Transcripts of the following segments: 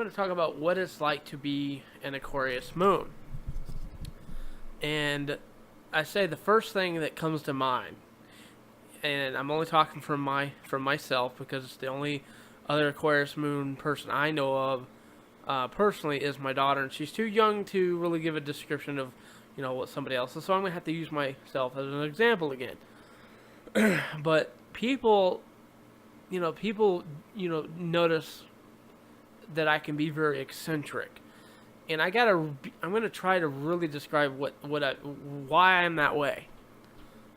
going to talk about what it's like to be an Aquarius moon. And I say the first thing that comes to mind, and I'm only talking from myself because it's the only other Aquarius moon person I know of personally is my daughter, and she's too young to really give a description of what somebody else is. So I'm going to have to use myself as an example again. But people notice that I can be very eccentric, and I'm gonna try to really describe why I'm that way.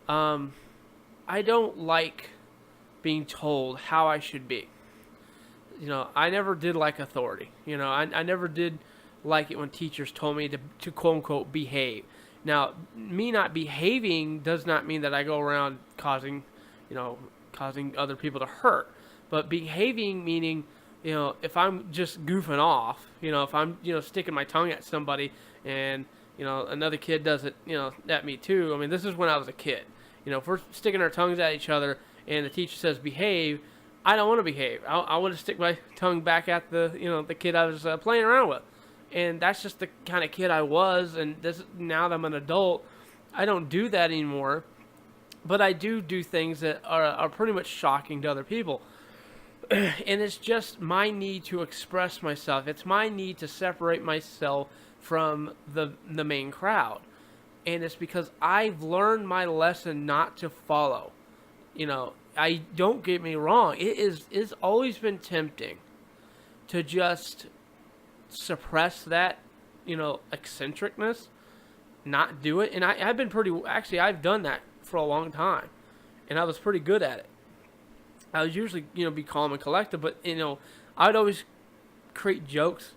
I don't like being told how I should be. I never did like authority. I never did like it when teachers told me to quote unquote behave. Now, me not behaving does not mean that I go around causing other people to hurt. But behaving meaning, if I'm just goofing off, if I'm, sticking my tongue at somebody and, another kid does it, at me too. I mean, this is when I was a kid. If we're sticking our tongues at each other and the teacher says behave, I don't want to behave. I want to stick my tongue back at the kid I was playing around with. And that's just the kind of kid I was. And now that I'm an adult, I don't do that anymore. But I do things that are pretty much shocking to other people. And it's just my need to express myself. It's my need to separate myself from the main crowd. And it's because I've learned my lesson not to follow. I don't get me wrong. It's always been tempting to just suppress that, eccentricness, not do it. And I've been I've done that for a long time. And I was pretty good at it. I was usually, be calm and collected, but, I'd always create jokes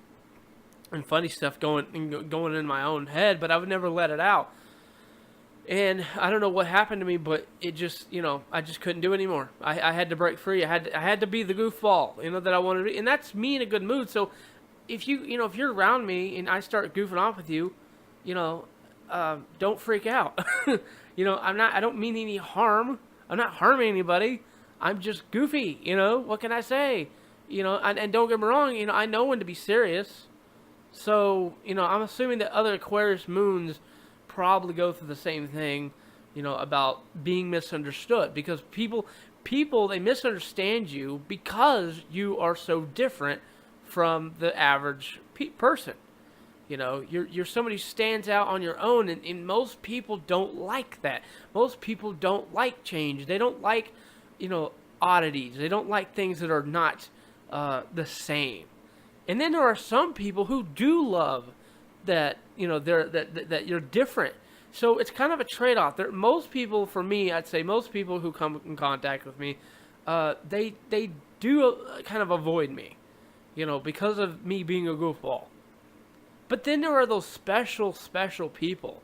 and funny stuff going in my own head, but I would never let it out. And I don't know what happened to me, but it just, I just couldn't do it anymore. I had to break free. I had to be the goofball, that I wanted to be. And that's me in a good mood. So if if you're around me and I start goofing off with you, don't freak out. I don't mean any harm. I'm not harming anybody. I'm just goofy, what can I say? And don't get me wrong, I know when to be serious. So, I'm assuming that other Aquarius moons probably go through the same thing, about being misunderstood. Because people, they misunderstand you because you are so different from the average person. You're somebody who stands out on your own, and most people don't like that. Most people don't like change. They don't like oddities. They don't like things that are not the same. And then there are some people who do love that that you're different. So it's kind of a trade-off. Most people, for me, I'd say most people who come in contact with me, they do kind of avoid me, because of me being a goofball. But then there are those special people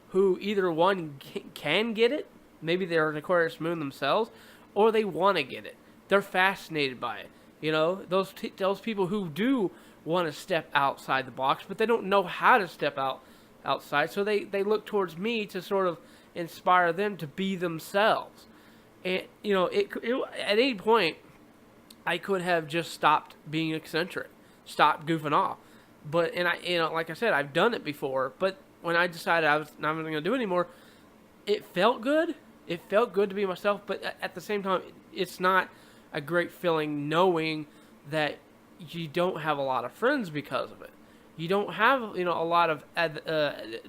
who either one can get it, maybe they're an Aquarius moon themselves, or they want to get it. They're fascinated by it. Those people who do want to step outside the box, but they don't know how to step outside. So they look towards me to sort of inspire them to be themselves. And, at any point, I could have just stopped being eccentric, stopped goofing off. But, and like I said, I've done it before. But when I decided I was not going to do it anymore, it felt good. It felt good to be myself, but at the same time, it's not a great feeling knowing that you don't have a lot of friends because of it. You don't have, a lot of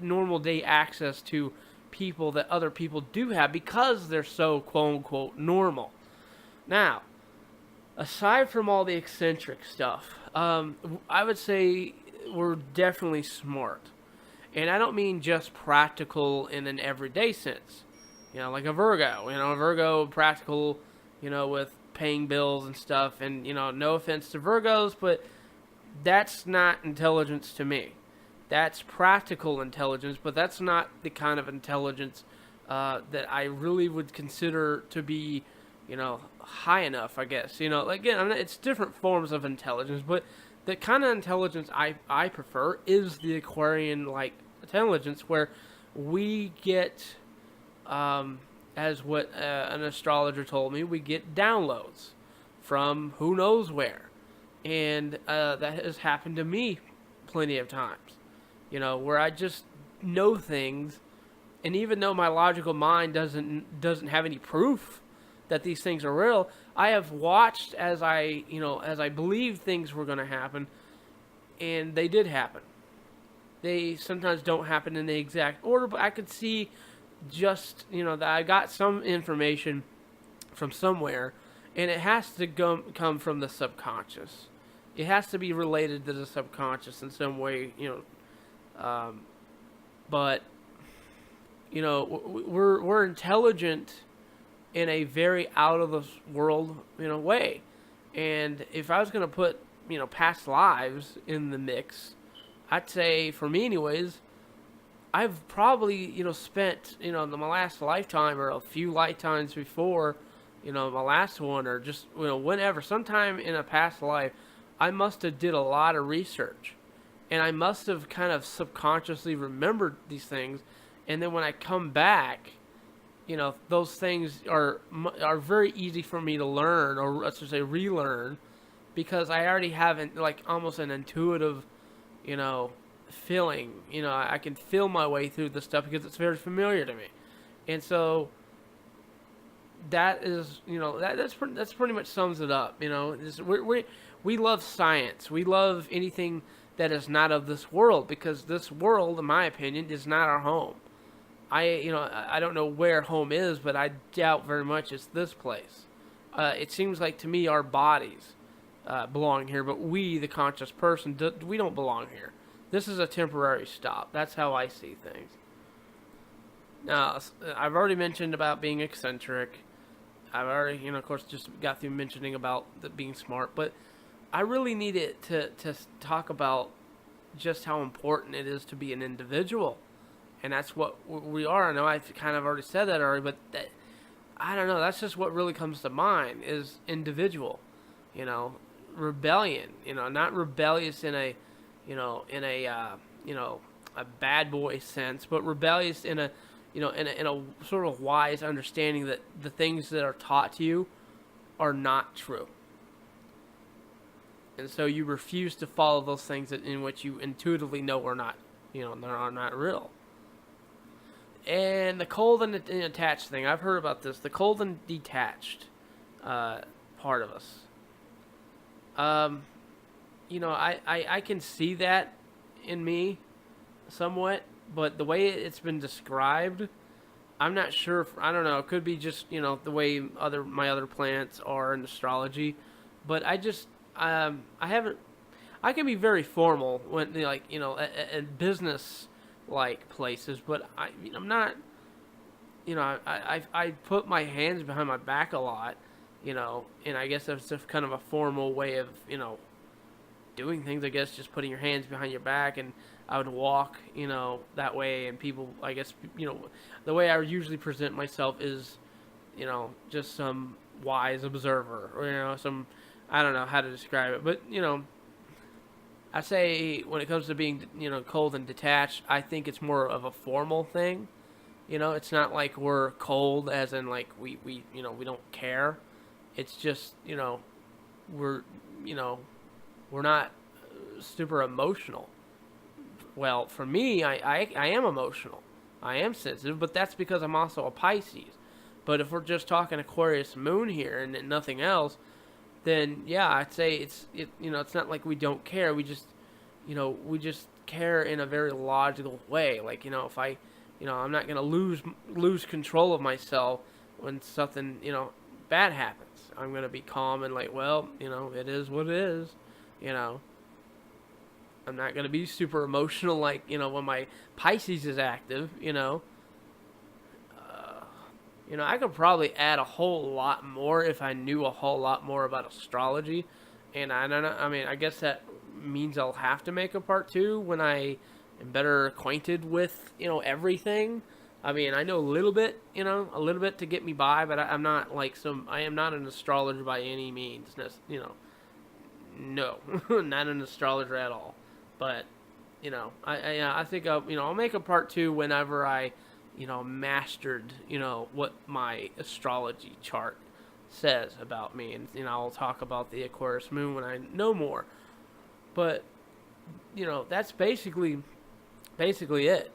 normal day access to people that other people do have because they're so quote-unquote normal. Now, aside from all the eccentric stuff, I would say we're definitely smart. And I don't mean just practical in an everyday sense. Like a Virgo. A Virgo practical, with paying bills and stuff. And, no offense to Virgos, but that's not intelligence to me. That's practical intelligence, but that's not the kind of intelligence that I really would consider to be, high enough, I guess. Again, it's different forms of intelligence, but the kind of intelligence I prefer is the Aquarian-like intelligence where we get, as what an astrologer told me, we get downloads from who knows where. And that has happened to me plenty of times, where I just know things, and even though my logical mind doesn't have any proof that these things are real, I have watched as I believe things were going to happen, and they did happen. They sometimes don't happen in the exact order, but I could see just, that I got some information from somewhere, and it has to come from the subconscious. It has to be related to the subconscious in some way, but we're intelligent in a very out of this world, way. And if I was going to put, past lives in the mix, I'd say, for me anyways, I've probably, spent, my last lifetime or a few lifetimes before, my last one, or just, whenever, sometime in a past life, I must have did a lot of research. And I must have kind of subconsciously remembered these things. And then when I come back, those things are very easy for me to learn, or let's just say relearn, because I already have almost an intuitive, feeling. I can feel my way through this stuff because it's very familiar to me. And so that is, that's pretty much sums it up. We love science. We love anything that is not of this world, because this world, in my opinion, is not our home. I don't know where home is, but I doubt very much it's this place. It seems like to me our bodies belong here, but we, the conscious person, we don't belong here. This is a temporary stop. That's how I see things. Now, I've already mentioned about being eccentric. I've already, of course, just got through mentioning about being smart, but I really needed to talk about just how important it is to be an individual. And that's what we are. I know I've kind of already said that already, but I don't know. That's just what really comes to mind is individual. Rebellion. Not rebellious in a, a bad boy sense, but rebellious in a, in a sort of wise understanding that the things that are taught to you are not true. And so you refuse to follow those things in which you intuitively know are not, are not real. And the cold and attached thing, I've heard about this. The cold and detached part of us. I can see that in me somewhat, but the way it's been described, I'm not sure. I don't know. It could be just, the way my other planets are in astrology, but I just I haven't. I can be very formal when at business places, but I'm not. I put my hands behind my back a lot, and I guess that's just kind of a formal way of doing things. I guess just putting your hands behind your back, and I would walk that way, and people, I guess, the way I usually present myself is just some wise observer, or some, I don't know how to describe it, but I say when it comes to being cold and detached, I think it's more of a formal thing. It's not like we're cold as in we we don't care. It's just we're we're not super emotional. Well, for me, I am emotional. I am sensitive, but that's because I'm also a Pisces. But if we're just talking Aquarius moon here and nothing else, then yeah, I'd say it's not like we don't care. We just care in a very logical way. If I I'm not gonna lose control of myself when something bad happens. I'm gonna be calm and it is what it is. I'm not gonna be super emotional when my Pisces is active. I could probably add a whole lot more if I knew a whole lot more about astrology, and I don't know. I mean, I guess that means I'll have to make a part 2 when I am better acquainted with everything. I mean, I know a little bit to get me by, but I'm not I am not an astrologer by any means. No, not an astrologer at all. But I think I'll make a part 2 whenever I mastered what my astrology chart says about me, and I'll talk about the Aquarius moon when I know more. But that's basically it.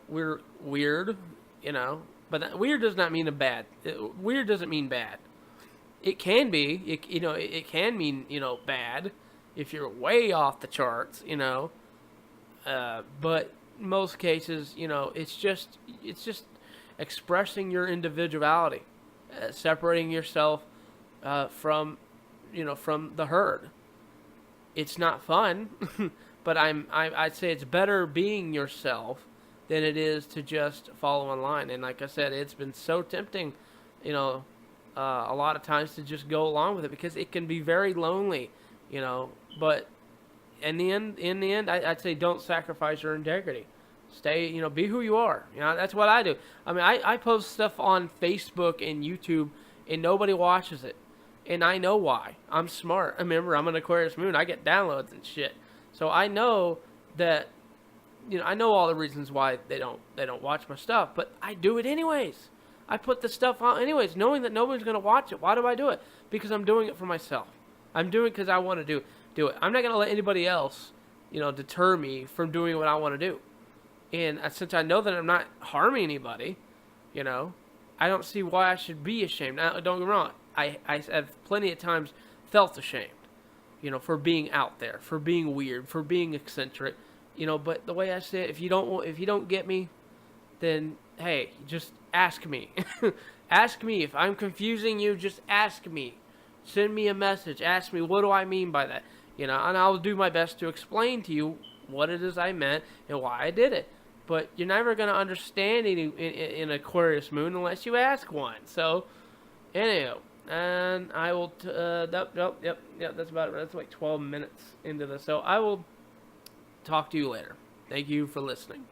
We're weird, but weird does not mean weird doesn't mean bad. It can be, it can mean, bad if you're way off the charts, but most cases, it's just expressing your individuality, separating yourself from the herd. It's not fun, but I'd say it's better being yourself than it is to just follow online. And like I said, it's been so tempting, a lot of times to just go along with it because it can be very lonely, but in the end, I'd say don't sacrifice your integrity. Stay, be who you are. That's what I do. I mean, I post stuff on Facebook and YouTube, and nobody watches it. And I know why. I'm smart. Remember, I'm an Aquarius moon. I get downloads and shit. So I know that, I know all the reasons why they don't watch my stuff, but I do it anyways. I put the stuff on anyways, knowing that nobody's going to watch it. Why do I do it? Because I'm doing it for myself. I'm doing it because I want to do it. I'm not going to let anybody else, deter me from doing what I want to do. And since I know that I'm not harming anybody, I don't see why I should be ashamed. Now, don't get me wrong. I have plenty of times felt ashamed, for being out there, for being weird, for being eccentric, but the way I say it, if you don't get me, then hey, just ask me. Ask me. If I'm confusing you, just ask me. Send me a message. Ask me, what do I mean by that? And I'll do my best to explain to you what it is I meant and why I did it. But you're never going to understand in Aquarius moon unless you ask one. So, anyhow, and I will, yep, that's about it. That's like 12 minutes into this. So I will talk to you later. Thank you for listening.